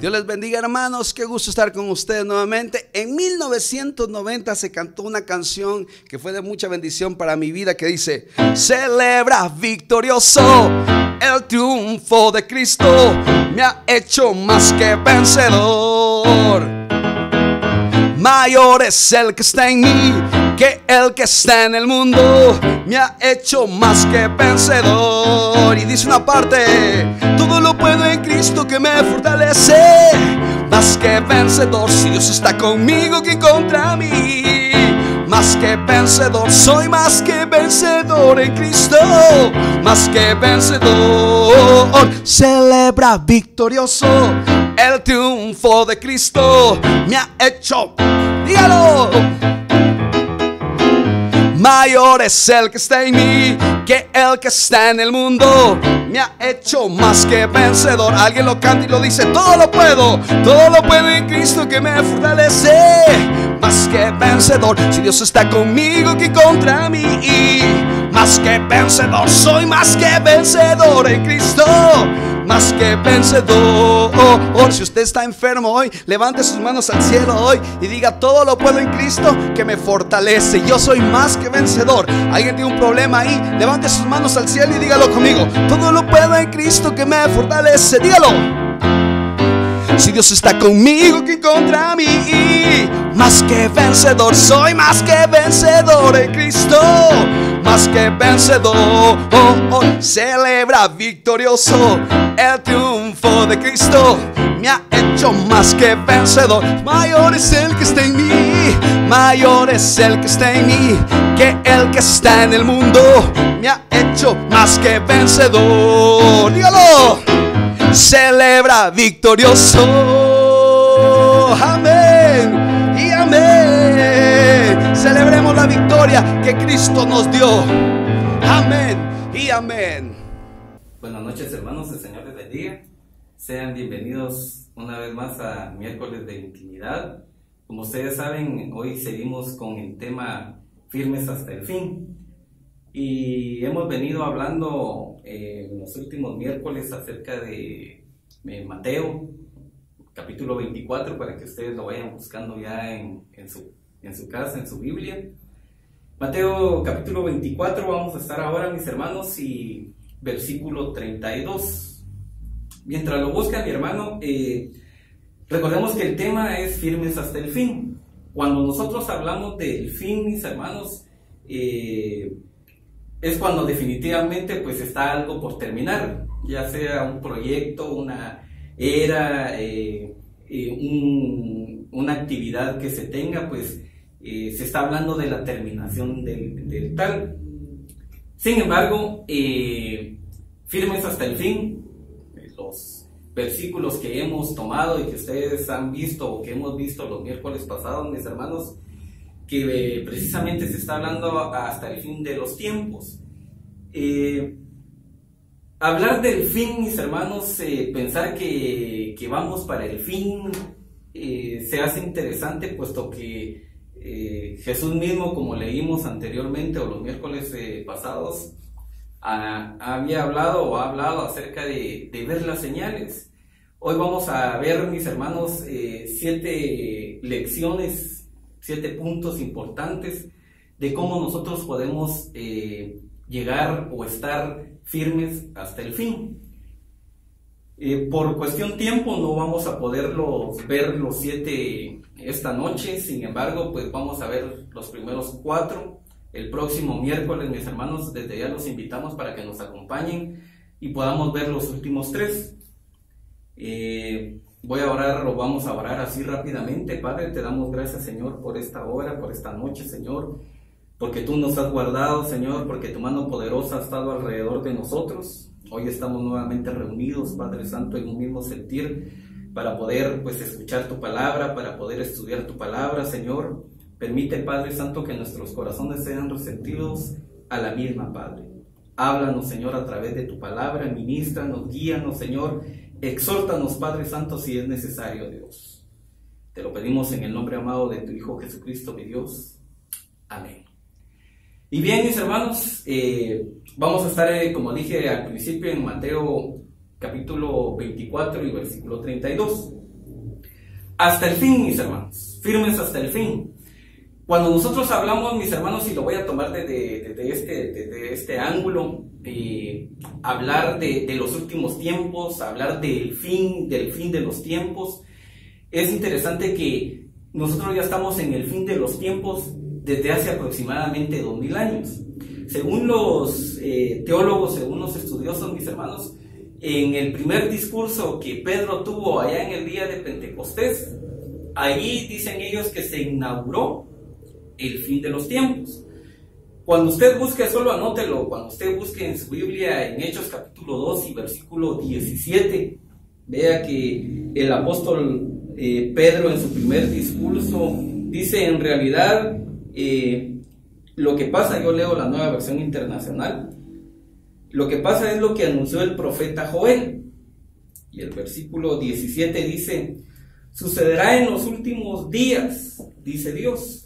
Dios les bendiga, hermanos, qué gusto estar con ustedes nuevamente. En 1990 se cantó una canción que fue de mucha bendición para mi vida, que dice: celebra victorioso el triunfo de Cristo, me ha hecho más que vencedor. Mayor es el que está en mí que el que está en el mundo, me ha hecho más que vencedor. Y dice una parte: todo lo puedo en Cristo que me fortalece, más que vencedor. Si Dios está conmigo, ¿quién contra mí? Más que vencedor, soy más que vencedor en Cristo, más que vencedor. Celebra victorioso el triunfo de Cristo, me ha hecho, dígalo, mayor es el que está en mí que el que está en el mundo, me ha hecho más que vencedor. Alguien lo canta y lo dice: todo lo puedo en Cristo que me fortalece, más que vencedor. Si Dios está conmigo, ¿quién contra mí? Más que vencedor, soy más que vencedor en Cristo, más que vencedor. Si usted está enfermo hoy, levante sus manos al cielo hoy y diga: todo lo puedo en Cristo que me fortalece, yo soy más que vencedor. Alguien tiene un problema ahí, levante sus manos al cielo y dígalo conmigo: todo lo puedo en Cristo que me fortalece. Dígalo. Si Dios está conmigo, ¿quién contra mí? Más que vencedor, soy más que vencedor en Cristo, más que vencedor. Celebra victorioso el triunfo de Cristo, me ha hecho más que vencedor. Mayor es el que está en mí, mayor es el que está en mí que el que está en el mundo, me ha hecho más que vencedor. Dígalo. Celebra victorioso, amén y amén. Celebremos la victoria que Cristo nos dio, amén y amén. Buenas noches, hermanos, el Señor les bendiga. Sean bienvenidos una vez más a Miércoles de Intimidad. Como ustedes saben, hoy seguimos con el tema Firmes hasta el fin. Y hemos venido hablando en los últimos miércoles acerca de Mateo, capítulo 24, para que ustedes lo vayan buscando ya en su casa, en su Biblia. Mateo, capítulo 24, vamos a estar ahora, mis hermanos, y versículo 32. Mientras lo buscan, mi hermano, recordemos que el tema es firmes hasta el fin. Cuando nosotros hablamos del fin, mis hermanos, es cuando definitivamente pues está algo por terminar, ya sea un proyecto, una era, una actividad que se tenga, pues se está hablando de la terminación del tal. Sin embargo, firmes hasta el fin, los versículos que hemos tomado y que ustedes han visto o que hemos visto los miércoles pasados, mis hermanos, que precisamente se está hablando hasta el fin de los tiempos. Hablar del fin, mis hermanos, pensar que vamos para el fin, se hace interesante, puesto que Jesús mismo, como leímos anteriormente o los miércoles pasados, había hablado o ha hablado acerca de ver las señales. Hoy vamos a ver, mis hermanos, 7 lecciones, 7 puntos importantes de cómo nosotros podemos llegar o estar firmes hasta el fin. Por cuestión tiempo no vamos a poderlos ver los 7 esta noche, sin embargo, pues vamos a ver los primeros 4 el próximo miércoles, mis hermanos. Desde ya los invitamos para que nos acompañen y podamos ver los últimos 3. Voy a orar, o vamos a orar así rápidamente. Padre, te damos gracias, Señor, por esta hora, por esta noche, Señor, porque tú nos has guardado, Señor, porque tu mano poderosa ha estado alrededor de nosotros. Hoy estamos nuevamente reunidos, Padre Santo, en un mismo sentir, para poder, pues, escuchar tu palabra, para poder estudiar tu palabra, Señor. Permite, Padre Santo, que nuestros corazones sean receptivos a la misma, Padre. Háblanos, Señor, a través de tu palabra, ministranos, guíanos, Señor. Exhórtanos, Padre Santo, si es necesario, Dios. Te lo pedimos en el nombre amado de tu Hijo Jesucristo, mi Dios. Amén. Y bien, mis hermanos, vamos a estar, como dije al principio, en Mateo capítulo 24 y versículo 32. hasta el fin, mis hermanos, firmes hasta el fin. Cuando nosotros hablamos, mis hermanos, y lo voy a tomar desde este ángulo, hablar de los últimos tiempos, hablar del fin de los tiempos, es interesante que nosotros ya estamos en el fin de los tiempos desde hace aproximadamente 2000 años. Según los teólogos, según los estudiosos, mis hermanos, en el primer discurso que Pedro tuvo allá en el día de Pentecostés, ahí dicen ellos que se inauguró el fin de los tiempos. Cuando usted busque, solo anótelo, cuando usted busque en su Biblia, en Hechos capítulo 2 y versículo 17, vea que el apóstol Pedro en su primer discurso dice, en realidad, lo que pasa, yo leo la Nueva Versión Internacional, lo que pasa es lo que anunció el profeta Joel. Y el versículo 17 dice, sucederá en los últimos días, dice Dios.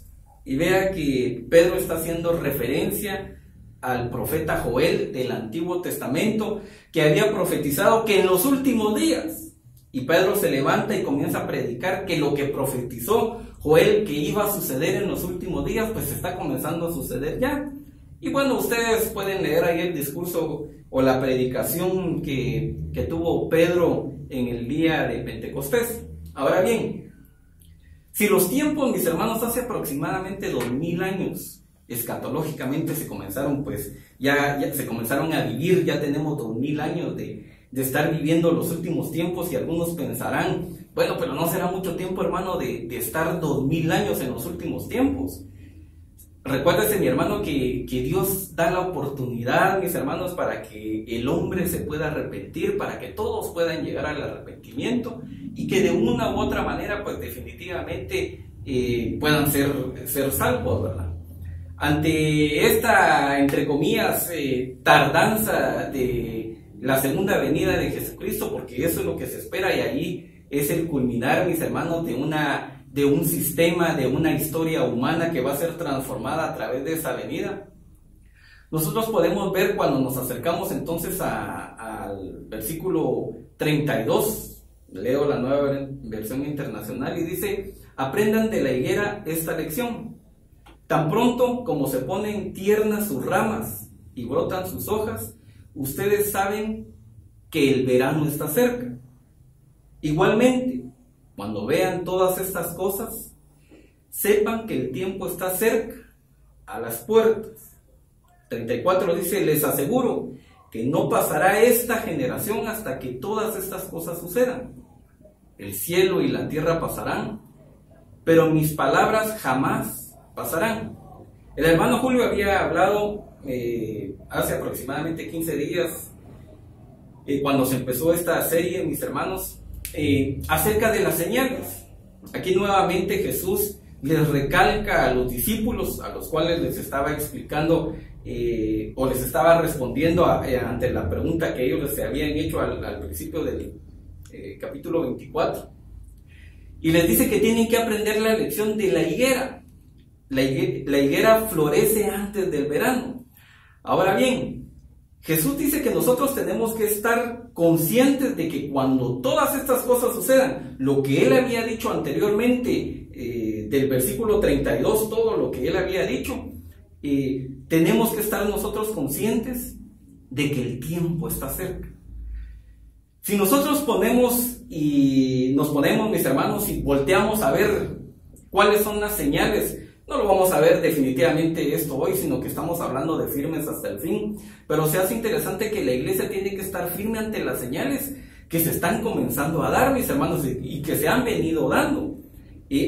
Y vea que Pedro está haciendo referencia al profeta Joel del Antiguo Testamento, que había profetizado que en los últimos días, y Pedro se levanta y comienza a predicar que lo que profetizó Joel que iba a suceder en los últimos días, pues está comenzando a suceder ya. Y bueno, ustedes pueden leer ahí el discurso o la predicación que tuvo Pedro en el día de Pentecostés. Ahora bien, si los tiempos, mis hermanos, hace aproximadamente 2000 años, escatológicamente se comenzaron, pues, ya se comenzaron a vivir, ya tenemos 2000 años de estar viviendo los últimos tiempos, y algunos pensarán, bueno, pero no será mucho tiempo, hermano, de estar 2000 años en los últimos tiempos. Recuérdese, mi hermano, que Dios da la oportunidad, mis hermanos, para que el hombre se pueda arrepentir, para que todos puedan llegar al arrepentimiento, y que de una u otra manera, pues definitivamente puedan ser salvos, ¿verdad? Ante esta, entre comillas, tardanza de la segunda venida de Jesucristo, porque eso es lo que se espera, y ahí es el culminar, mis hermanos, de un sistema, de una historia humana que va a ser transformada a través de esa venida. Nosotros podemos ver cuando nos acercamos entonces al versículo 32, leo la Nueva Versión Internacional, y dice, aprendan de la higuera esta lección. Tan pronto como se ponen tiernas sus ramas y brotan sus hojas, ustedes saben que el verano está cerca. Igualmente, cuando vean todas estas cosas, sepan que el tiempo está cerca, a las puertas. 34 dice, les aseguro que no pasará esta generación hasta que todas estas cosas sucedan. El cielo y la tierra pasarán, pero mis palabras jamás pasarán. El hermano Julio había hablado hace aproximadamente 15 días, cuando se empezó esta serie, mis hermanos, acerca de las señales. Aquí nuevamente Jesús les recalca a los discípulos, a los cuales les estaba explicando o les estaba respondiendo ante la pregunta que ellos les habían hecho al principio del capítulo 24, y les dice que tienen que aprender la lección de la higuera. La higuera florece antes del verano. Ahora bien, Jesús dice que nosotros tenemos que estar conscientes de que cuando todas estas cosas sucedan, lo que Él había dicho anteriormente, del versículo 32, todo lo que Él había dicho, tenemos que estar nosotros conscientes de que el tiempo está cerca. Si nosotros nos ponemos, mis hermanos, y volteamos a ver cuáles son las señales, no lo vamos a ver definitivamente esto hoy, sino que estamos hablando de firmes hasta el fin. Pero se hace interesante que la iglesia tiene que estar firme ante las señales que se están comenzando a dar, mis hermanos, y que se han venido dando.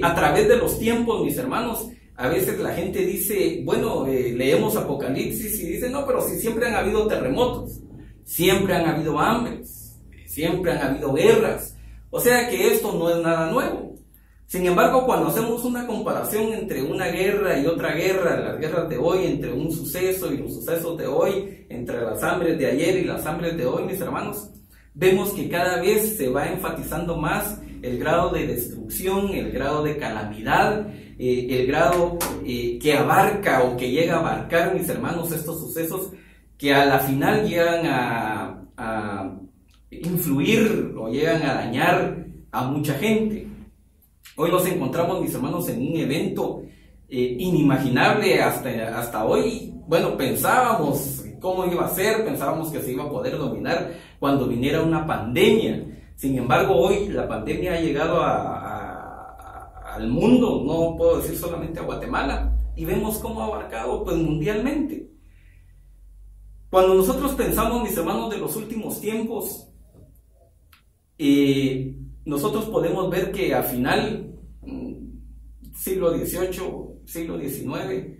A través de los tiempos, mis hermanos, a veces la gente dice, bueno, leemos Apocalipsis y dice, no, pero si siempre han habido terremotos, siempre han habido hambres, siempre han habido guerras. O sea que esto no es nada nuevo. Sin embargo, cuando hacemos una comparación entre una guerra y otra guerra, las guerras de hoy, entre un suceso y los sucesos de hoy, entre las hambres de ayer y las hambres de hoy, mis hermanos, vemos que cada vez se va enfatizando más el grado de destrucción, el grado de calamidad, el grado que abarca o que llega a abarcar, mis hermanos, estos sucesos que a la final llegan a influir o llegan a dañar a mucha gente. Hoy nos encontramos, mis hermanos, en un evento inimaginable hasta hoy. Bueno, pensábamos cómo iba a ser, pensábamos que se iba a poder dominar cuando viniera una pandemia. Sin embargo, hoy la pandemia ha llegado al mundo, no puedo decir solamente a Guatemala, y vemos cómo ha abarcado pues mundialmente. Cuando nosotros pensamos, mis hermanos, de los últimos tiempos, nosotros podemos ver que a final siglo XVIII, siglo XIX,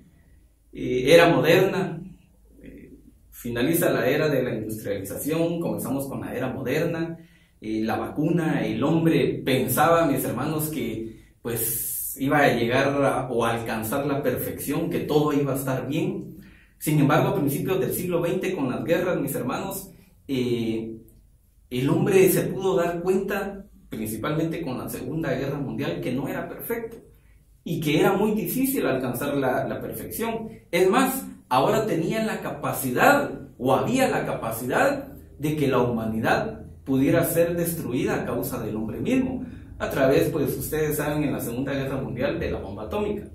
era moderna, finaliza la era de la industrialización, comenzamos con la era moderna, la vacuna, el hombre pensaba, mis hermanos, que pues iba a llegar o a alcanzar la perfección, que todo iba a estar bien. Sin embargo, a principios del siglo XX, con las guerras, mis hermanos, el hombre se pudo dar cuenta, principalmente con la Segunda Guerra Mundial, que no era perfecto y que era muy difícil alcanzar la perfección. Es más, ahora tenían la capacidad, o había la capacidad, de que la humanidad pudiera ser destruida a causa del hombre mismo, a través, pues ustedes saben, en la Segunda Guerra Mundial, de la bomba atómica.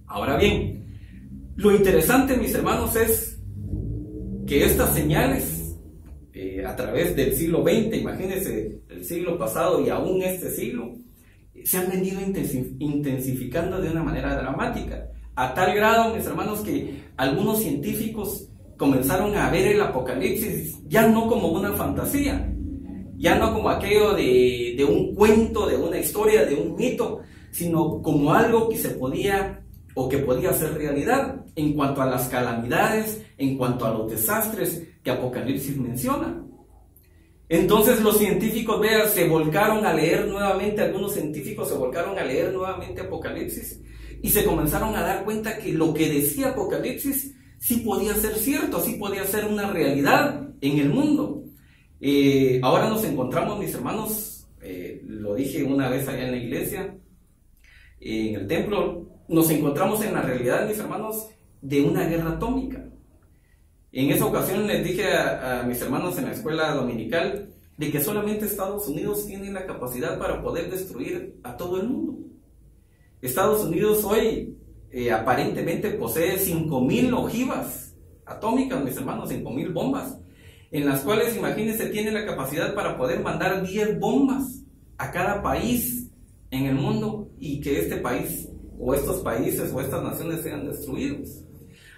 Ahora bien, lo interesante, mis hermanos, es que estas señales, a través del siglo XX, imagínense, el siglo pasado y aún este siglo, se han venido intensificando de una manera dramática, a tal grado, mis hermanos, que algunos científicos comenzaron a ver el apocalipsis ya no como una fantasía, ya no como aquello de un cuento, de una historia, de un mito, sino como algo que se podía o que podía ser realidad en cuanto a las calamidades, en cuanto a los desastres que Apocalipsis menciona. Entonces los científicos, vean, se volcaron a leer nuevamente, algunos científicos se volcaron a leer nuevamente Apocalipsis y se comenzaron a dar cuenta que lo que decía Apocalipsis sí podía ser cierto, sí podía ser una realidad en el mundo. Ahora nos encontramos, mis hermanos, lo dije una vez allá en la iglesia, en el templo, nos encontramos en la realidad, mis hermanos, de una guerra atómica. En esa ocasión les dije a mis hermanos en la escuela dominical de que solamente Estados Unidos tiene la capacidad para poder destruir a todo el mundo. Estados Unidos hoy aparentemente posee 5,000 ojivas atómicas, mis hermanos, 5,000 bombas, en las cuales, imagínense, tiene la capacidad para poder mandar 10 bombas a cada país en el mundo y que este país o estos países o estas naciones sean destruidos.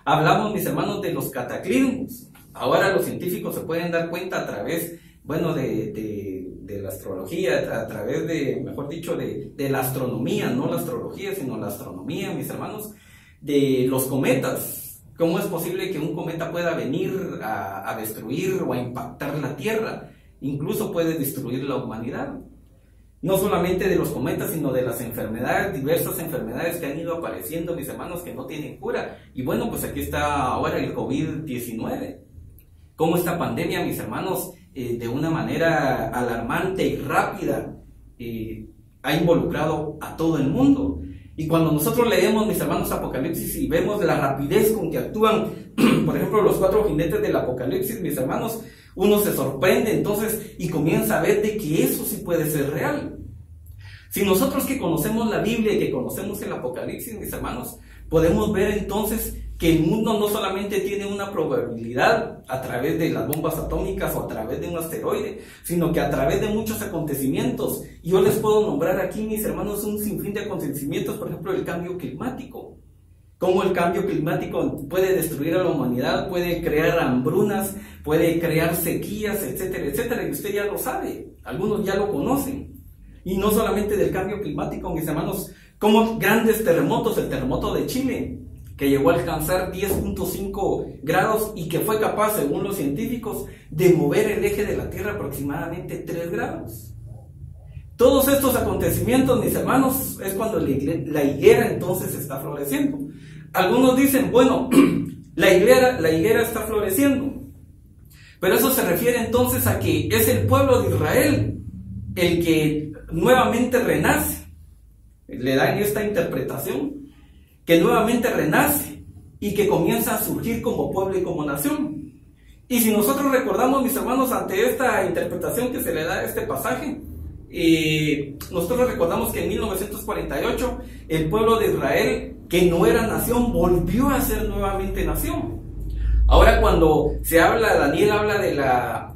Hablamos, mis hermanos, de los cataclismos. Ahora los científicos se pueden dar cuenta a través, bueno, de la astrología, a través de, mejor dicho, de la astronomía, no la astrología, sino la astronomía, mis hermanos, de los cometas. ¿Cómo es posible que un cometa pueda venir a destruir o a impactar la Tierra? Incluso puede destruir la humanidad. No solamente de los cometas, sino de las enfermedades, diversas enfermedades que han ido apareciendo, mis hermanos, que no tienen cura. Y bueno, pues aquí está ahora el COVID-19. Cómo esta pandemia, mis hermanos, de una manera alarmante y rápida, ha involucrado a todo el mundo. Y cuando nosotros leemos, mis hermanos, Apocalipsis y vemos la rapidez con que actúan, por ejemplo, los 4 jinetes del Apocalipsis, mis hermanos, uno se sorprende entonces y comienza a ver de que eso sí puede ser real. Si nosotros que conocemos la Biblia y que conocemos el Apocalipsis, mis hermanos, podemos ver entonces que el mundo no solamente tiene una probabilidad a través de las bombas atómicas o a través de un asteroide, sino que a través de muchos acontecimientos. Yo les puedo nombrar aquí, mis hermanos, un sinfín de acontecimientos, por ejemplo, el cambio climático. Cómo el cambio climático puede destruir a la humanidad, puede crear hambrunas, puede crear sequías, etcétera, etcétera, y usted ya lo sabe, algunos ya lo conocen. Y no solamente del cambio climático, mis hermanos, como grandes terremotos, el terremoto de Chile, que llegó a alcanzar 10.5 grados y que fue capaz, según los científicos, de mover el eje de la Tierra aproximadamente 3 grados. Todos estos acontecimientos, mis hermanos, es cuando la higuera entonces está floreciendo. Algunos dicen, bueno, la higuera está floreciendo, pero eso se refiere entonces a que es el pueblo de Israel el que nuevamente renace. Le dan esta interpretación, que nuevamente renace y que comienza a surgir como pueblo y como nación. Y si nosotros recordamos, mis hermanos, ante esta interpretación que se le da a este pasaje, nosotros recordamos que en 1948 el pueblo de Israel, que no era nación, volvió a ser nuevamente nación. Ahora cuando se habla, Daniel habla de la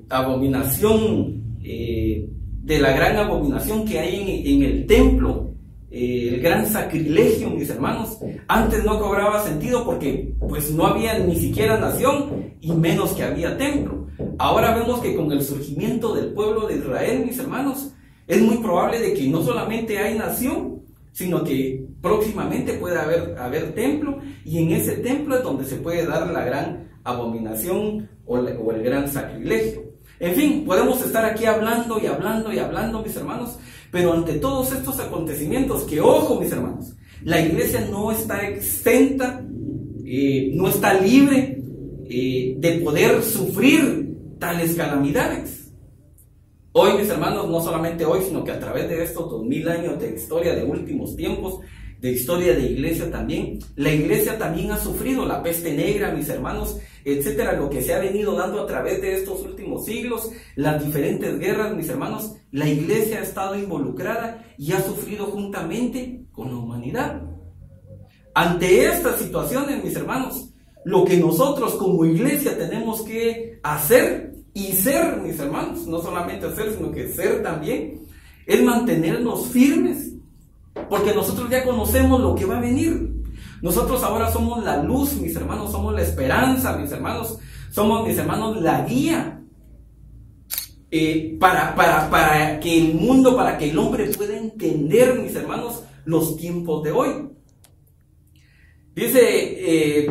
abominación, de la gran abominación que hay en el templo, el gran sacrilegio, mis hermanos, antes no cobraba sentido porque pues no había ni siquiera nación y menos que había templo. Ahora vemos que con el surgimiento del pueblo de Israel, mis hermanos, es muy probable de que no solamente hay nación, sino que próximamente puede haber templo, y en ese templo es donde se puede dar la gran abominación o el gran sacrilegio. En fin, podemos estar aquí hablando y hablando y hablando, mis hermanos, pero ante todos estos acontecimientos, que ojo, mis hermanos, la iglesia no está exenta, no está libre de poder sufrir tales calamidades. Hoy, mis hermanos, no solamente hoy, sino que a través de estos 2000 años de historia de últimos tiempos, de historia de iglesia también, la iglesia también ha sufrido la peste negra, mis hermanos, etcétera, lo que se ha venido dando a través de estos últimos siglos, las diferentes guerras, mis hermanos, la iglesia ha estado involucrada y ha sufrido juntamente con la humanidad. Ante estas situaciones, mis hermanos, lo que nosotros como iglesia tenemos que hacer y ser, mis hermanos, no solamente hacer, sino que ser también, es mantenernos firmes, porque nosotros ya conocemos lo que va a venir. Nosotros ahora somos la luz, mis hermanos, somos la esperanza, mis hermanos, somos, mis hermanos, la guía para que el mundo, para que el hombre pueda entender, mis hermanos, los tiempos de hoy. Dice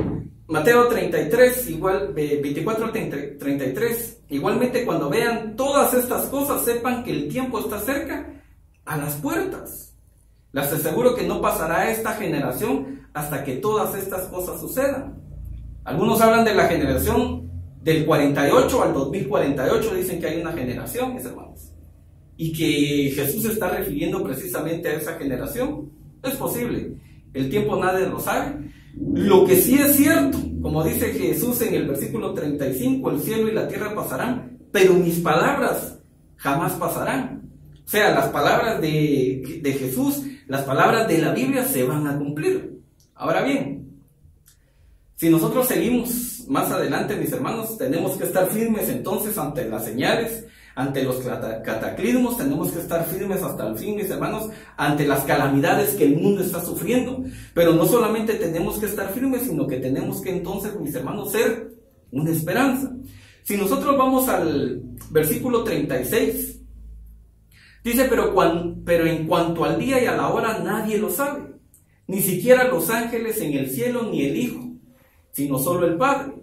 Mateo 33, igual 24 33, igualmente cuando vean todas estas cosas, sepan que el tiempo está cerca a las puertas. Les aseguro que no pasará esta generación hasta que todas estas cosas sucedan. Algunos hablan de la generación del 48 al 2048, dicen que hay una generación, mis hermanos, y que Jesús se está refiriendo precisamente a esa generación. Es posible, el tiempo nadie lo sabe. Lo que sí es cierto, como dice Jesús en el versículo 35, el cielo y la tierra pasarán, pero mis palabras jamás pasarán. O sea, las palabras de Jesús, las palabras de la Biblia se van a cumplir. Ahora bien, si nosotros seguimos más adelante, mis hermanos, tenemos que estar firmes entonces ante las señales, ante los cataclismos, tenemos que estar firmes hasta el fin, mis hermanos, ante las calamidades que el mundo está sufriendo. Pero no solamente tenemos que estar firmes, sino que tenemos que entonces, mis hermanos, ser una esperanza. Si nosotros vamos al versículo 36, dice, pero en cuanto al día y a la hora nadie lo sabe, ni siquiera los ángeles en el cielo ni el Hijo, sino solo el Padre.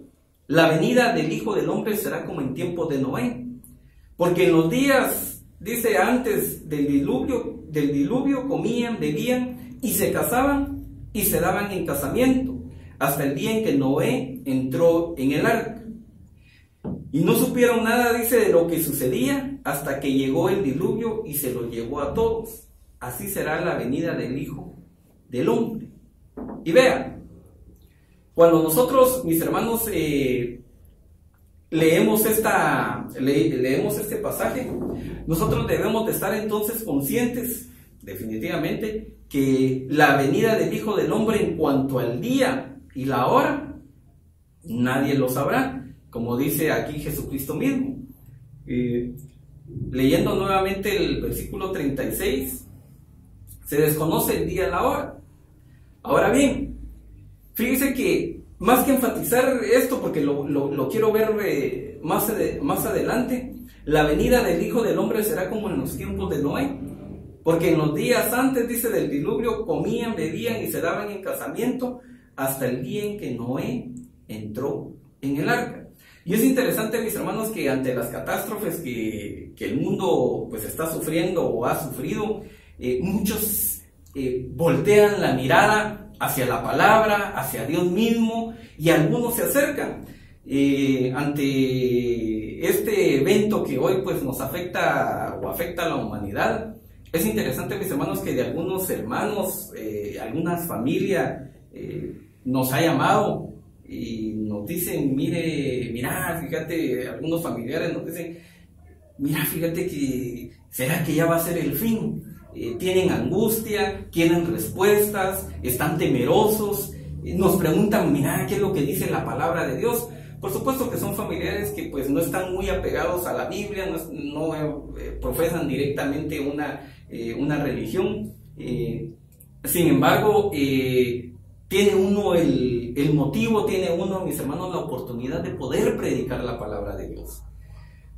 La venida del Hijo del Hombre será como en tiempo de Noé, porque en los días, dice, antes del diluvio comían, bebían y se casaban y se daban en casamiento, hasta el día en que Noé entró en el arca. Y no supieron nada, dice, de lo que sucedía hasta que llegó el diluvio y se lo llevó a todos. Así será la venida del Hijo del Hombre. Y vean, cuando nosotros, mis hermanos, leemos este pasaje, nosotros debemos de estar entonces conscientes, definitivamente, que la venida del Hijo del Hombre en cuanto al día y la hora, nadie lo sabrá. Como dice aquí Jesucristo mismo. Leyendo nuevamente el versículo 36, se desconoce el día y la hora. Ahora bien, fíjese que más que enfatizar esto, porque lo quiero ver más adelante, la venida del Hijo del Hombre será como en los tiempos de Noé, porque en los días antes, dice, del diluvio comían, bebían y se daban en casamiento hasta el día en que Noé entró en el arca. Y es interesante, mis hermanos, que ante las catástrofes que el mundo pues está sufriendo o ha sufrido, muchos voltean la mirada hacia la palabra, hacia Dios mismo, y algunos se acercan ante este evento que hoy pues nos afecta o afecta a la humanidad. Es interesante, mis hermanos, que de algunos hermanos, algunas familias nos ha llamado y nos dicen, mira, fíjate, algunos familiares nos dicen, mira, fíjate que, ¿será que ya va a ser el fin? Tienen angustia, quieren respuestas, están temerosos, nos preguntan, mira, ¿qué es lo que dice la palabra de Dios? Por supuesto que son familiares que pues no están muy apegados a la Biblia, no profesan directamente una religión. Sin embargo, tiene uno el motivo, tiene uno, mis hermanos, la oportunidad de poder predicar la palabra de Dios.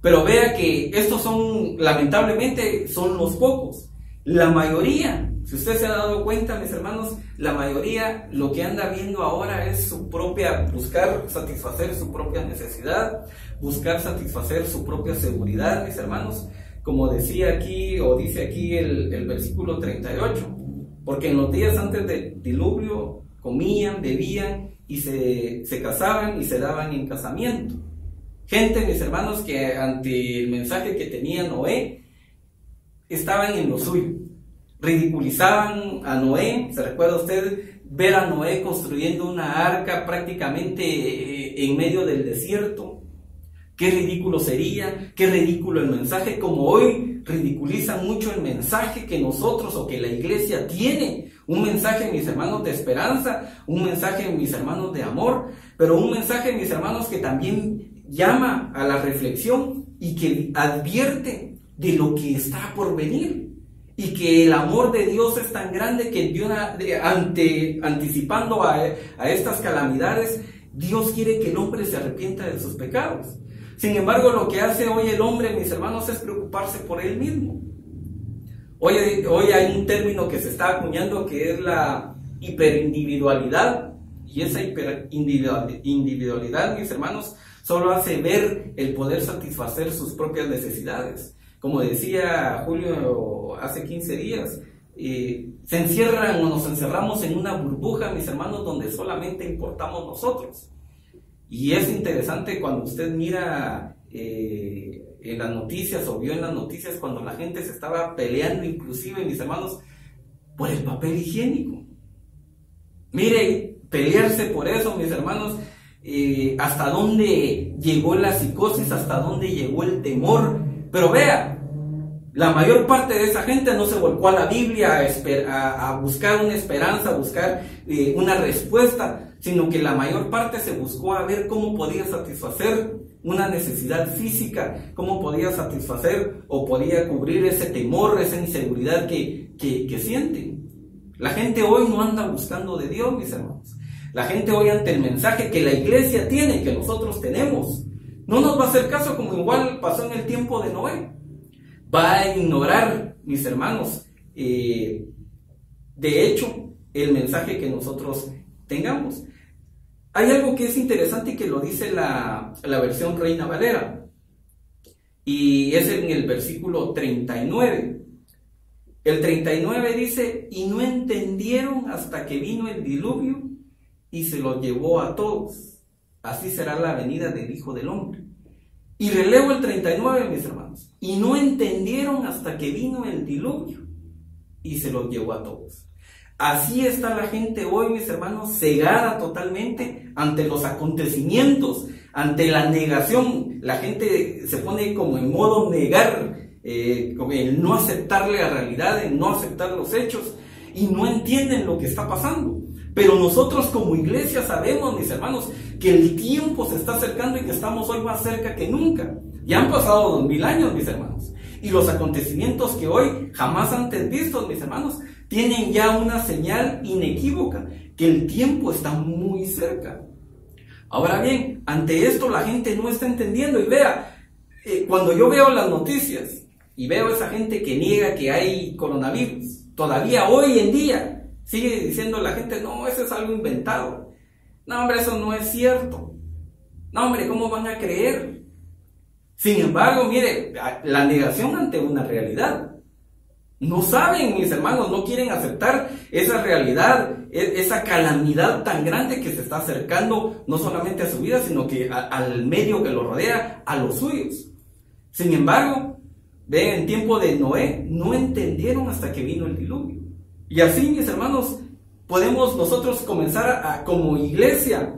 Pero vea que estos son, lamentablemente, son los pocos. La mayoría, si usted se ha dado cuenta, mis hermanos, la mayoría lo que anda viendo ahora es buscar satisfacer su propia necesidad, buscar satisfacer su propia seguridad, mis hermanos, como decía aquí, o dice aquí el versículo 38, porque en los días antes del diluvio comían, bebían y se casaban y se daban en casamiento. Gente, mis hermanos, que ante el mensaje que tenía Noé, estaban en lo suyo, ridiculizaban a Noé. ¿Se recuerda usted ver a Noé construyendo una arca prácticamente en medio del desierto? Qué ridículo sería, qué ridículo el mensaje, como hoy ridiculizan mucho el mensaje que nosotros o que la iglesia tiene. Un mensaje, mis hermanos, de esperanza, un mensaje, mis hermanos, de amor, pero un mensaje, mis hermanos, que también llama a la reflexión y que advierte de lo que está por venir, y que el amor de Dios es tan grande que anticipando a estas calamidades, Dios quiere que el hombre se arrepienta de sus pecados. Sin embargo, lo que hace hoy el hombre, mis hermanos, es preocuparse por él mismo. Hoy hay un término que se está acuñando que es la hiperindividualidad, y esa hiperindividualidad, mis hermanos, solo hace ver el poder satisfacer sus propias necesidades. Como decía Julio hace 15 días, se encierran o nos encerramos en una burbuja, mis hermanos, donde solamente importamos nosotros. Y es interesante cuando usted mira en las noticias o vio en las noticias cuando la gente se estaba peleando, inclusive, mis hermanos, por el papel higiénico. Mire, pelearse por eso, mis hermanos, hasta dónde llegó la psicosis, hasta dónde llegó el temor. Pero vea, la mayor parte de esa gente no se volcó a la Biblia a buscar una esperanza, a buscar una respuesta, sino que la mayor parte se buscó a ver cómo podía satisfacer una necesidad física, cómo podía satisfacer o podía cubrir ese temor, esa inseguridad que sienten. La gente hoy no anda buscando de Dios, mis hermanos. La gente hoy, ante el mensaje que la iglesia tiene, que nosotros tenemos, no nos va a hacer caso, como igual pasó en el tiempo de Noé. Va a ignorar, mis hermanos, de hecho, el mensaje que nosotros tengamos. Hay algo que es interesante y que lo dice la versión Reina Valera, y es en el versículo 39. El 39 dice: y no entendieron hasta que vino el diluvio y se los llevó a todos. Así será la venida del Hijo del Hombre. Y relevo el 39, mis hermanos. Y no entendieron hasta que vino el diluvio y se los llevó a todos. Así está la gente hoy, mis hermanos, cegada totalmente ante los acontecimientos, ante la negación. La gente se pone como en modo negar, como el no aceptar la realidad, el no aceptar los hechos, y no entienden lo que está pasando. Pero nosotros como iglesia sabemos, mis hermanos, que el tiempo se está acercando y que estamos hoy más cerca que nunca. Ya han pasado 2000 años, mis hermanos, y los acontecimientos que hoy jamás antes vistos, mis hermanos, tienen ya una señal inequívoca, que el tiempo está muy cerca. Ahora bien, ante esto la gente no está entendiendo. Y vea, cuando yo veo las noticias y veo a esa gente que niega que hay coronavirus, todavía hoy en día sigue diciendo la gente: no, eso es algo inventado. No, hombre, eso no es cierto. No, hombre, ¿cómo van a creer? Sin embargo, mire, la negación ante una realidad. No saben, mis hermanos, no quieren aceptar esa realidad, esa calamidad tan grande que se está acercando no solamente a su vida, sino que al medio que lo rodea, a los suyos. Sin embargo, ven, en tiempo de Noé, no entendieron hasta que vino el diluvio. Y así, mis hermanos, podemos nosotros comenzar como iglesia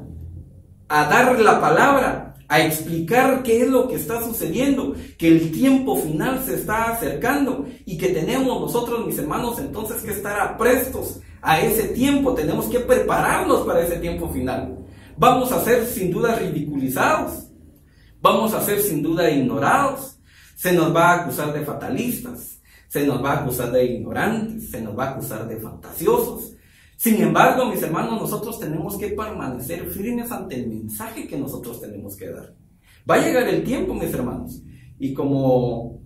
a dar la palabra, a explicar qué es lo que está sucediendo, que el tiempo final se está acercando y que tenemos nosotros, mis hermanos, entonces que estar aprestos a ese tiempo. Tenemos que prepararnos para ese tiempo final. Vamos a ser sin duda ridiculizados, vamos a ser sin duda ignorados, se nos va a acusar de fatalistas, se nos va a acusar de ignorantes, se nos va a acusar de fantasiosos. Sin embargo, mis hermanos, nosotros tenemos que permanecer firmes ante el mensaje que nosotros tenemos que dar. Va a llegar el tiempo, mis hermanos, y como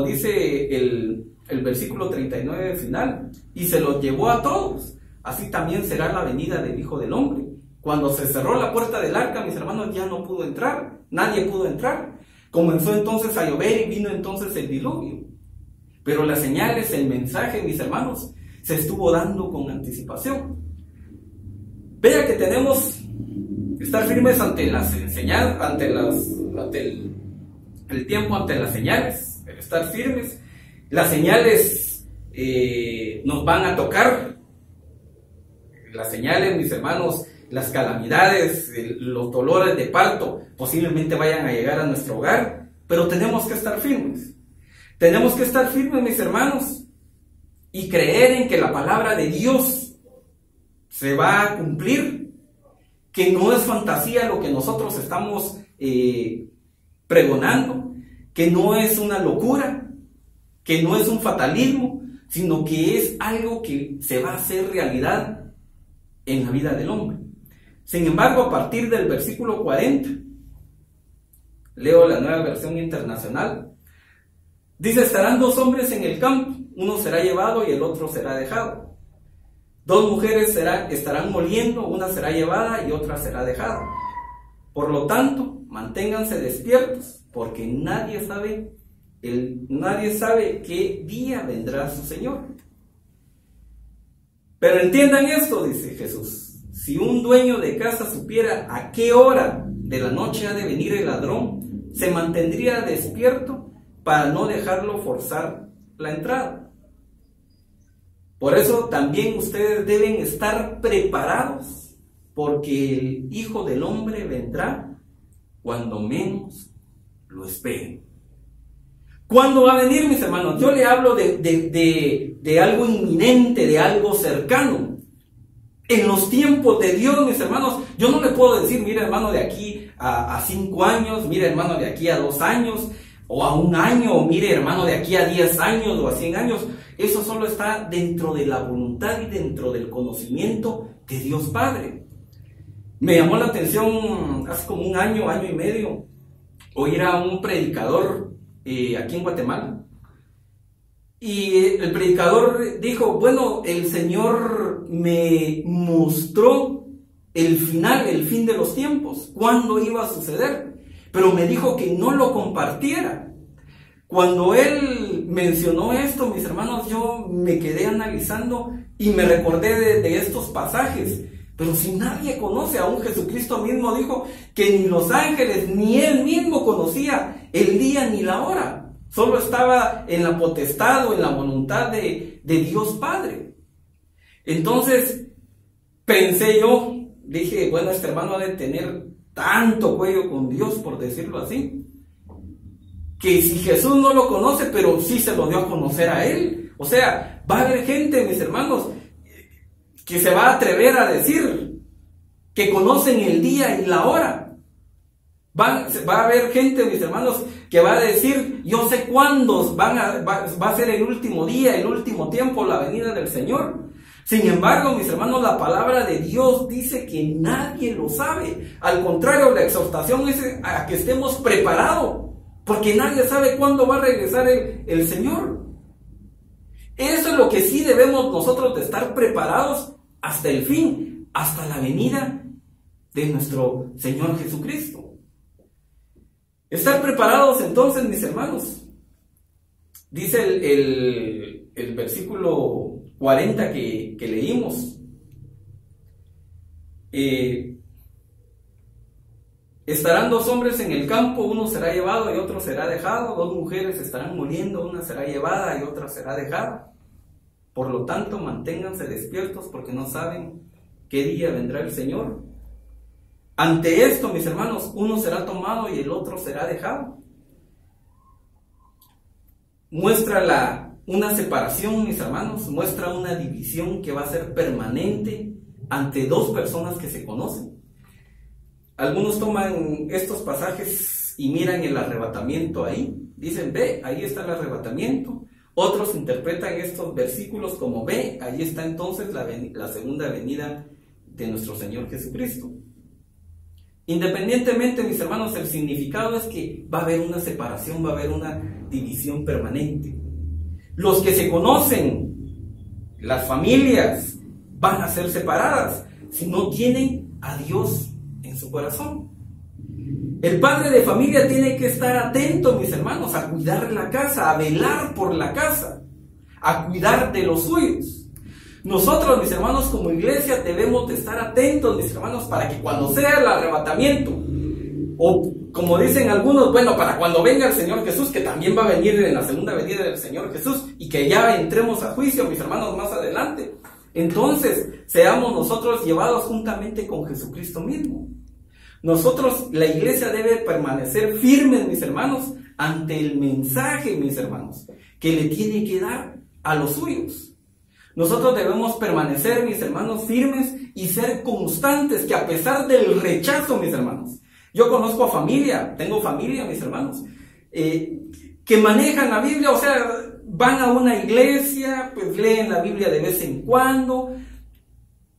dice el versículo 39 final, y se los llevó a todos, así también será la venida del Hijo del Hombre. Cuando se cerró la puerta del arca, mis hermanos, ya no pudo entrar, nadie pudo entrar. Comenzó entonces a llover y vino entonces el diluvio. Pero las señales, el mensaje, mis hermanos, se estuvo dando con anticipación. Vea que tenemos que estar firmes ante las señales, ante el tiempo, ante las señales, estar firmes. Las señales nos van a tocar. Las señales, mis hermanos, las calamidades, los dolores de parto posiblemente vayan a llegar a nuestro hogar, pero tenemos que estar firmes. Tenemos que estar firmes, mis hermanos, y creer en que la palabra de Dios se va a cumplir, que no es fantasía lo que nosotros estamos pregonando, que no es una locura, que no es un fatalismo, sino que es algo que se va a hacer realidad en la vida del hombre. Sin embargo, a partir del versículo 40, leo la Nueva Versión Internacional, dice: estarán dos hombres en el campo, uno será llevado y el otro será dejado. Dos mujeres estarán moliendo, una será llevada y otra será dejada. Por lo tanto, manténganse despiertos, porque nadie sabe qué día vendrá su Señor. Pero entiendan esto, dice Jesús: si un dueño de casa supiera a qué hora de la noche ha de venir el ladrón, se mantendría despierto para no dejarlo forzar la entrada. Por eso también ustedes deben estar preparados, porque el Hijo del Hombre vendrá cuando menos lo esperen. ¿Cuándo va a venir, mis hermanos? Yo le hablo de algo inminente, de algo cercano. En los tiempos de Dios, mis hermanos, yo no le puedo decir: mira, hermano, de aquí a 5 años, mira, hermano, de aquí a 2 años, o a 1 año, o mire, hermano, de aquí a 10 años o a 100 años. Eso solo está dentro de la voluntad y dentro del conocimiento de Dios Padre. Me llamó la atención hace como 1 año, año y medio, oír a un predicador aquí en Guatemala. Y el predicador dijo: bueno, el Señor me mostró el final, el fin de los tiempos, cuándo iba a suceder, pero me dijo que no lo compartiera. Cuando él mencionó esto, mis hermanos, yo me quedé analizando y me recordé de estos pasajes. Pero si nadie conoce, aún Jesucristo mismo dijo que ni los ángeles ni él mismo conocía el día ni la hora. Solo estaba en la potestad o en la voluntad de Dios Padre. Entonces pensé yo, dije: bueno, este hermano ha de tener tanto cuello con Dios, por decirlo así, que si Jesús no lo conoce, pero sí se lo dio a conocer a él. O sea, va a haber gente, mis hermanos, que se va a atrever a decir que conocen el día y la hora. Va a haber gente, mis hermanos, que va a decir: yo sé cuándo va a ser el último día, el último tiempo, la venida del Señor. Sin embargo, mis hermanos, la palabra de Dios dice que nadie lo sabe. Al contrario, la exhortación es a que estemos preparados, porque nadie sabe cuándo va a regresar el Señor. Eso es lo que sí debemos nosotros de estar preparados hasta el fin, hasta la venida de nuestro Señor Jesucristo. Estar preparados entonces, mis hermanos. Dice el versículo 40 que leímos. Estarán dos hombres en el campo, uno será llevado y otro será dejado. Dos mujeres estarán moliendo, una será llevada y otra será dejada. Por lo tanto, manténganse despiertos, porque no saben qué día vendrá el Señor. Ante esto, mis hermanos, uno será tomado y el otro será dejado. Muestra una separación, mis hermanos, muestra una división que va a ser permanente ante dos personas que se conocen. Algunos toman estos pasajes y miran el arrebatamiento ahí. Dicen, ve, ahí está el arrebatamiento. Otros interpretan estos versículos como, ve, ahí está entonces la segunda venida de nuestro Señor Jesucristo. Independientemente, mis hermanos, el significado es que va a haber una separación, va a haber una división permanente. Los que se conocen, las familias, van a ser separadas si no tienen a Dios en su corazón. El padre de familia tiene que estar atento, mis hermanos, a cuidar la casa, a velar por la casa, a cuidar de los suyos. Nosotros, mis hermanos, como iglesia debemos de estar atentos, mis hermanos, para que cuando sea el arrebatamiento, o como dicen algunos, bueno, para cuando venga el Señor Jesús, que también va a venir en la segunda venida del Señor Jesús, y que ya entremos a juicio, mis hermanos, más adelante, entonces seamos nosotros llevados juntamente con Jesucristo mismo. Nosotros, la iglesia, debe permanecer firmes, mis hermanos, ante el mensaje, mis hermanos, que le tiene que dar a los suyos. Nosotros debemos permanecer, mis hermanos, firmes y ser constantes, que a pesar del rechazo, mis hermanos, yo conozco a familia, tengo familia, mis hermanos, que manejan la Biblia, o sea, van a una iglesia, pues leen la Biblia de vez en cuando,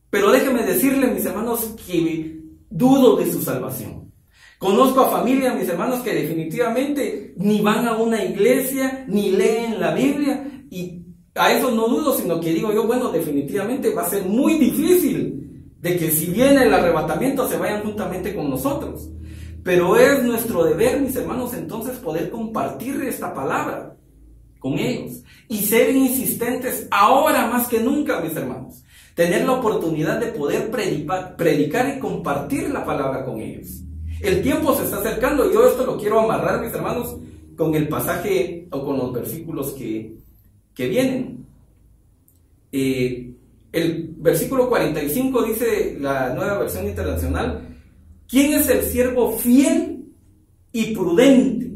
pero déjenme decirles, mis hermanos, que dudo de su salvación. Conozco a familia, mis hermanos, que definitivamente ni van a una iglesia, ni leen la Biblia, y a eso no dudo, sino que digo yo, bueno, definitivamente va a ser muy difícil de que si viene el arrebatamiento se vayan juntamente con nosotros. Pero es nuestro deber, mis hermanos, entonces poder compartir esta palabra con ellos y ser insistentes ahora más que nunca, mis hermanos. Tener la oportunidad de poder predicar y compartir la palabra con ellos. El tiempo se está acercando y yo esto lo quiero amarrar, mis hermanos, con el pasaje o con los versículos que vienen. El versículo 45 dice la Nueva Versión Internacional: ¿quién es el siervo fiel y prudente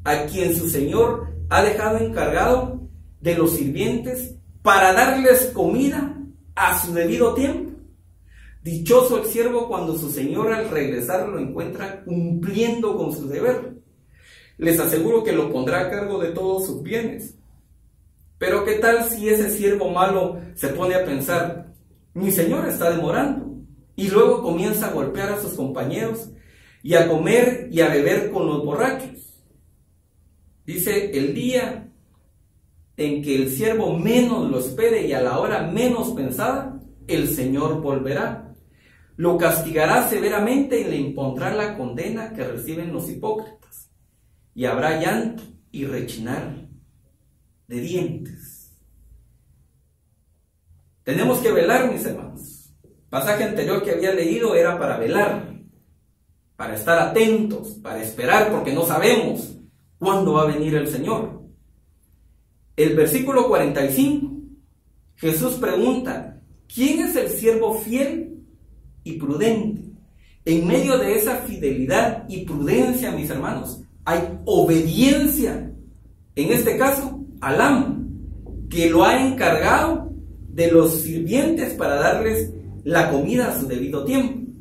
a quien su Señor ha dejado encargado de los sirvientes para darles comida a su debido tiempo? Dichoso el siervo cuando su Señor al regresar lo encuentra cumpliendo con su deber. Les aseguro que lo pondrá a cargo de todos sus bienes. Pero ¿qué tal si ese siervo malo se pone a pensar, mi Señor está demorando? Y luego comienza a golpear a sus compañeros y a comer y a beber con los borrachos. Dice, el día en que el siervo menos lo espere y a la hora menos pensada, el Señor volverá. Lo castigará severamente y le impondrá la condena que reciben los hipócritas. Y habrá llanto y rechinar de dientes. Tenemos que velar, mis hermanos. El pasaje anterior que había leído era para velar, para estar atentos, para esperar, porque no sabemos cuándo va a venir el Señor. El versículo 45, Jesús pregunta, ¿quién es el siervo fiel y prudente? En medio de esa fidelidad y prudencia, mis hermanos, hay obediencia. En este caso, al amo, que lo ha encargado de los sirvientes para darles la comida a su debido tiempo.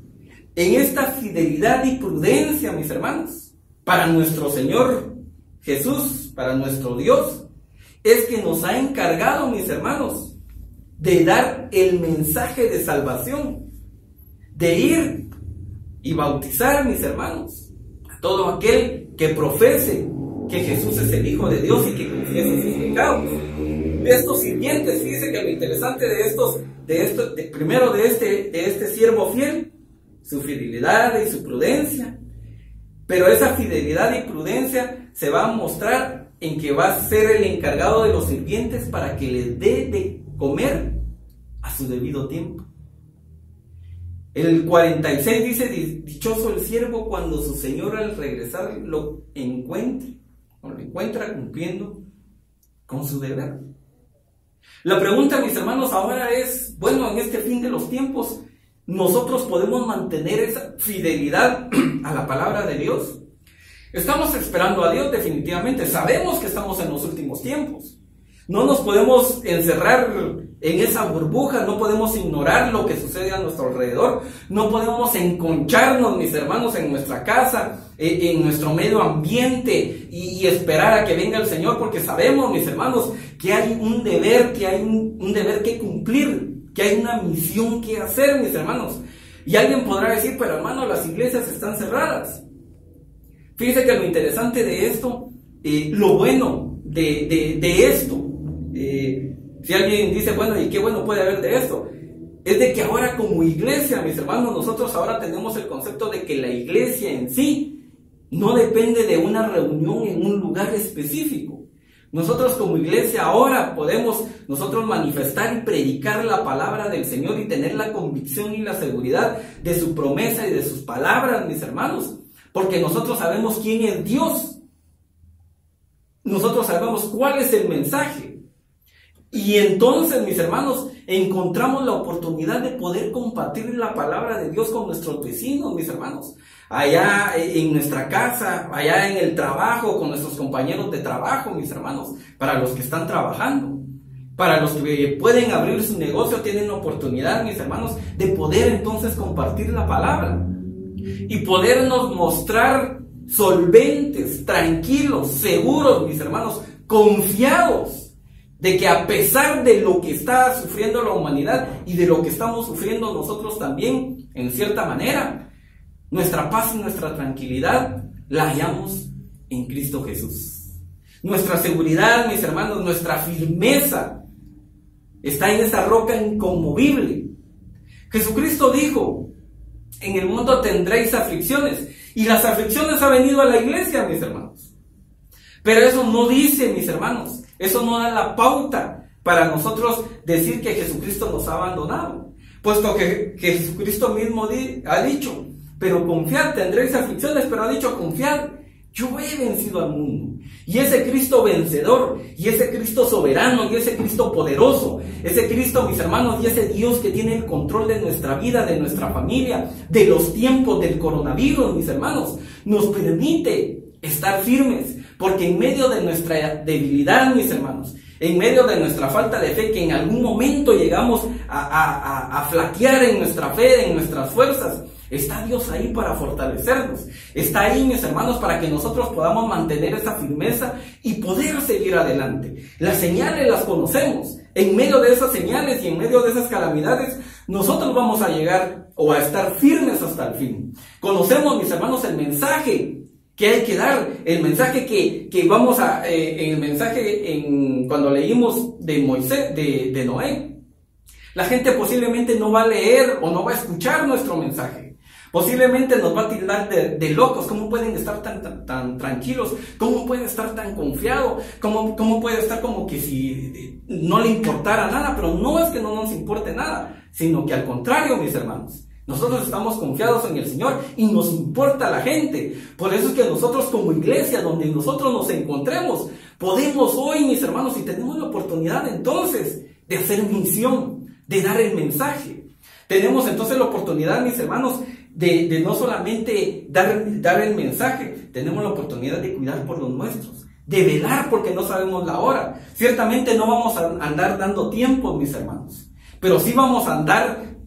En esta fidelidad y prudencia, mis hermanos, para nuestro Señor Jesús, para nuestro Dios, es que nos ha encargado, mis hermanos, de dar el mensaje de salvación, de ir y bautizar, mis hermanos, a todo aquel que profese que Jesús es el Hijo de Dios y que confiese sus pecados. Estos sirvientes, fíjense que lo interesante de este siervo fiel, su fidelidad y su prudencia, pero esa fidelidad y prudencia se va a mostrar en que va a ser el encargado de los sirvientes para que les dé de comer a su debido tiempo. El 46 dice, dichoso el siervo cuando su Señor al regresar lo encuentra cumpliendo con su deber. La pregunta, mis hermanos, ahora es, bueno, en este fin de los tiempos, nosotros podemos mantener esa fidelidad a la palabra de Dios? Estamos esperando a Dios definitivamente, sabemos que estamos en los últimos tiempos. No nos podemos encerrar en esa burbuja, no podemos ignorar lo que sucede a nuestro alrededor, no podemos enconcharnos, mis hermanos, en nuestra casa, en nuestro medio ambiente y esperar a que venga el Señor, porque sabemos, mis hermanos, que hay un deber, un deber que cumplir, que hay una misión que hacer, mis hermanos. Y alguien podrá decir, pero hermano, las iglesias están cerradas. Fíjense que lo interesante de esto, lo bueno de esto, si alguien dice, bueno, ¿y qué bueno puede haber de esto? Es de que ahora como iglesia, mis hermanos, nosotros ahora tenemos el concepto de que la iglesia en sí no depende de una reunión en un lugar específico. Nosotros como iglesia ahora podemos nosotros manifestar y predicar la palabra del Señor y tener la convicción y la seguridad de su promesa y de sus palabras, mis hermanos, porque nosotros sabemos quién es Dios. Nosotros sabemos cuál es el mensaje. Y entonces, mis hermanos, encontramos la oportunidad de poder compartir la palabra de Dios con nuestros vecinos, mis hermanos. Allá en nuestra casa, allá en el trabajo, con nuestros compañeros de trabajo, mis hermanos. Para los que están trabajando, para los que pueden abrir su negocio, tienen la oportunidad, mis hermanos, de poder entonces compartir la palabra. Y podernos mostrar solventes, tranquilos, seguros, mis hermanos, confiados de que a pesar de lo que está sufriendo la humanidad y de lo que estamos sufriendo nosotros también, en cierta manera, nuestra paz y nuestra tranquilidad la hallamos en Cristo Jesús. Nuestra seguridad, mis hermanos, nuestra firmeza está en esa roca inconmovible. Jesucristo dijo, en el mundo tendréis aflicciones, y las aflicciones han venido a la iglesia, mis hermanos. Pero eso no dice, mis hermanos, eso no da la pauta para nosotros decir que Jesucristo nos ha abandonado, puesto que Jesucristo mismo ha dicho, pero confiad, tendréis aflicciones, pero ha dicho, confiad, yo he vencido al mundo. Y ese Cristo vencedor, y ese Cristo soberano, y ese Cristo poderoso, ese Cristo, mis hermanos, y ese Dios que tiene el control de nuestra vida, de nuestra familia, de los tiempos del coronavirus, mis hermanos, nos permite estar firmes, porque en medio de nuestra debilidad, mis hermanos, en medio de nuestra falta de fe, que en algún momento llegamos a flaquear en nuestra fe, en nuestras fuerzas, está Dios ahí para fortalecernos. Está ahí, mis hermanos, para que nosotros podamos mantener esa firmeza y poder seguir adelante. Las señales las conocemos. En medio de esas señales y en medio de esas calamidades, nosotros vamos a llegar o a estar firmes hasta el fin. Conocemos, mis hermanos, el mensaje que hay que dar, el mensaje que vamos a, el mensaje cuando leímos de Moisés, de Noé. La gente posiblemente no va a leer o no va a escuchar nuestro mensaje. Posiblemente nos va a tildar de locos. ¿Cómo pueden estar tan tranquilos? ¿Cómo puede estar tan confiado? ¿Cómo puede estar como que si no le importara nada? Pero no es que no nos importe nada, sino que al contrario, mis hermanos, nosotros estamos confiados en el Señor y nos importa la gente. Por eso es que nosotros como iglesia, donde nosotros nos encontremos, podemos hoy, mis hermanos, y tenemos la oportunidad entonces de hacer misión, de dar el mensaje. Tenemos entonces la oportunidad, mis hermanos, de no solamente dar el mensaje, tenemos la oportunidad de cuidar por los nuestros, de velar porque no sabemos la hora. Ciertamente no vamos a andar dando tiempo, mis hermanos, pero sí vamos a andar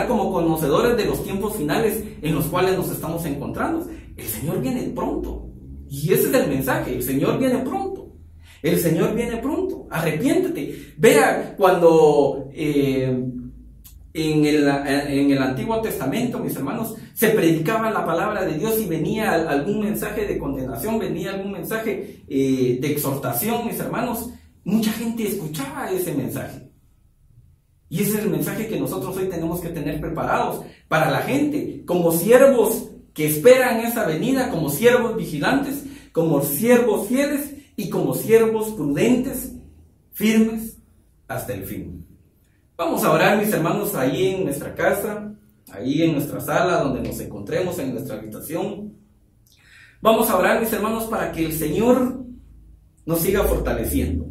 como conocedores de los tiempos finales en los cuales nos estamos encontrando. El Señor viene pronto, y ese es el mensaje: el Señor viene pronto, el Señor viene pronto. Arrepiéntete. Vea cuando en el Antiguo Testamento, mis hermanos, se predicaba la palabra de Dios y venía algún mensaje de condenación, venía algún mensaje de exhortación, mis hermanos, mucha gente escuchaba ese mensaje. Y ese es el mensaje que nosotros hoy tenemos que tener preparados para la gente, como siervos que esperan esa venida, como siervos vigilantes, como siervos fieles y como siervos prudentes, firmes hasta el fin. Vamos a orar, mis hermanos, ahí en nuestra casa, ahí en nuestra sala, donde nos encontremos, en nuestra habitación. Vamos a orar, mis hermanos, para que el Señor nos siga fortaleciendo.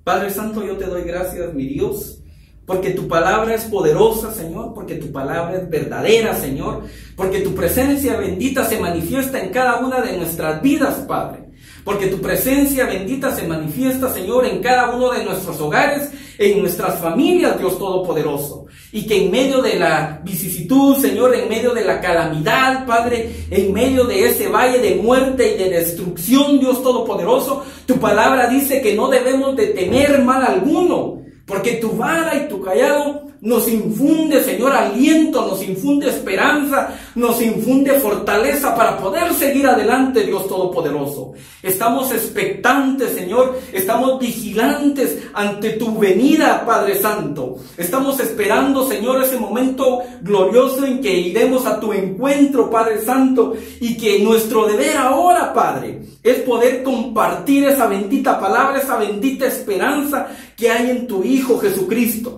Padre Santo, yo te doy gracias, mi Dios, porque tu palabra es poderosa, Señor, porque tu palabra es verdadera, Señor, porque tu presencia bendita se manifiesta en cada una de nuestras vidas, Padre. Porque tu presencia bendita se manifiesta, Señor, en cada uno de nuestros hogares, en nuestras familias, Dios Todopoderoso. Y que en medio de la vicisitud, Señor, en medio de la calamidad, Padre, en medio de ese valle de muerte y de destrucción, Dios Todopoderoso, tu palabra dice que no debemos de temer mal alguno, porque tu vara y tu cayado nos infunde, Señor, aliento, nos infunde esperanza, nos infunde fortaleza para poder seguir adelante, Dios Todopoderoso. Estamos expectantes, Señor, estamos vigilantes ante tu venida, Padre Santo. Estamos esperando, Señor, ese momento glorioso en que iremos a tu encuentro, Padre Santo, y que nuestro deber ahora, Padre, es poder compartir esa bendita palabra, esa bendita esperanza que hay en tu Hijo Jesucristo.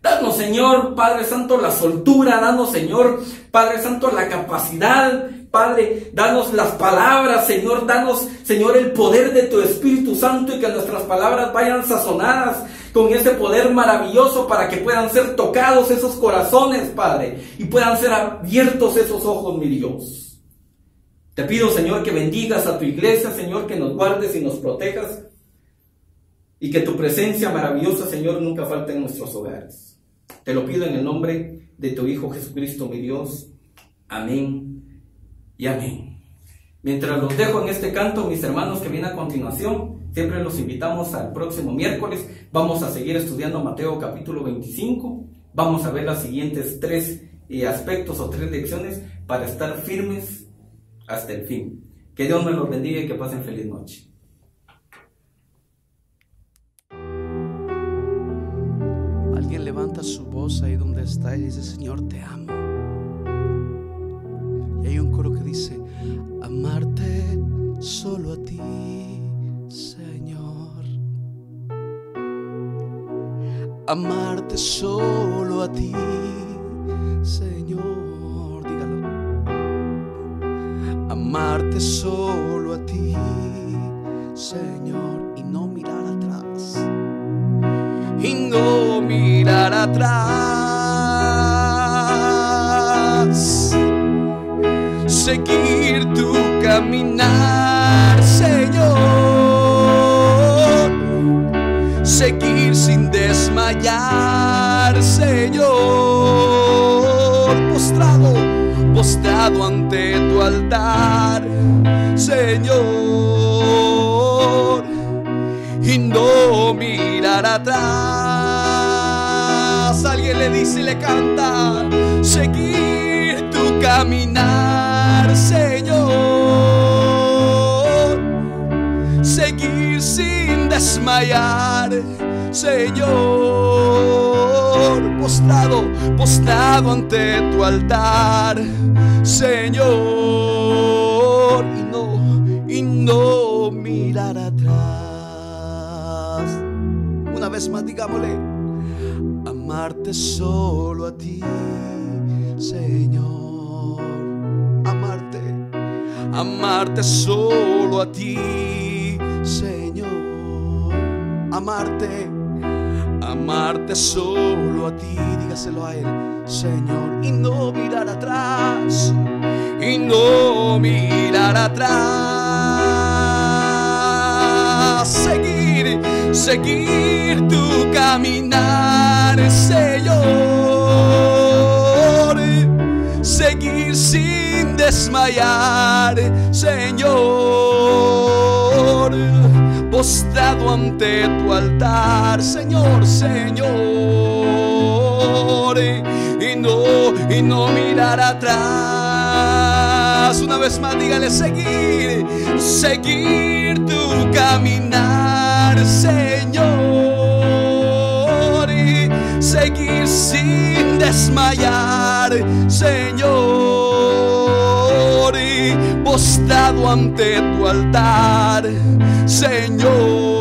Danos, Señor, Padre Santo, la soltura, danos, Señor, Padre Santo, la capacidad, Padre, danos las palabras, Señor, danos, Señor, el poder de tu Espíritu Santo y que nuestras palabras vayan sazonadas con ese poder maravilloso para que puedan ser tocados esos corazones, Padre, y puedan ser abiertos esos ojos, mi Dios. Te pido, Señor, que bendigas a tu iglesia, Señor, que nos guardes y nos protejas y que tu presencia maravillosa, Señor, nunca falte en nuestros hogares. Te lo pido en el nombre de tu Hijo Jesucristo, mi Dios. Amén y amén. Mientras los dejo en este canto, mis hermanos que vienen a continuación, siempre los invitamos al próximo miércoles. Vamos a seguir estudiando Mateo capítulo 25. Vamos a ver las siguientes 3 aspectos o 3 lecciones para estar firmes hasta el fin. Que Dios me los bendiga y que pasen feliz noche. Alguien levanta su voz ahí donde está y dice: Señor, te amo. Y hay un coro que dice: amarte solo a ti, Señor. Amarte solo a ti, Señor. Dígalo. Amarte solo a ti, Señor, y no mirar atrás. Y no mirar atrás. Seguir tu caminar, Señor. Seguir sin desmayar, Señor. Postrado ante tu altar, Señor. Y no mirar atrás. Alguien le dice y le canta: seguir tu caminar, Señor. Seguir sin desmayar, Señor. Postrado ante tu altar, Señor. Y no mirar atrás. Una vez más, digámosle: amarte solo a ti, Señor. Amarte solo a ti, Señor. Amarte solo a ti, dígaselo a Él, Señor. Y no mirar atrás, y no mirar atrás. Seguir tu caminar, Señor. Seguir sin desmayar, Señor. Postrado ante tu altar, Señor. Y no mirar atrás. Una vez más, dígale: seguir tu caminar, Señor. Y seguir sin desmayar, Señor. Y postrado ante tu altar, Señor.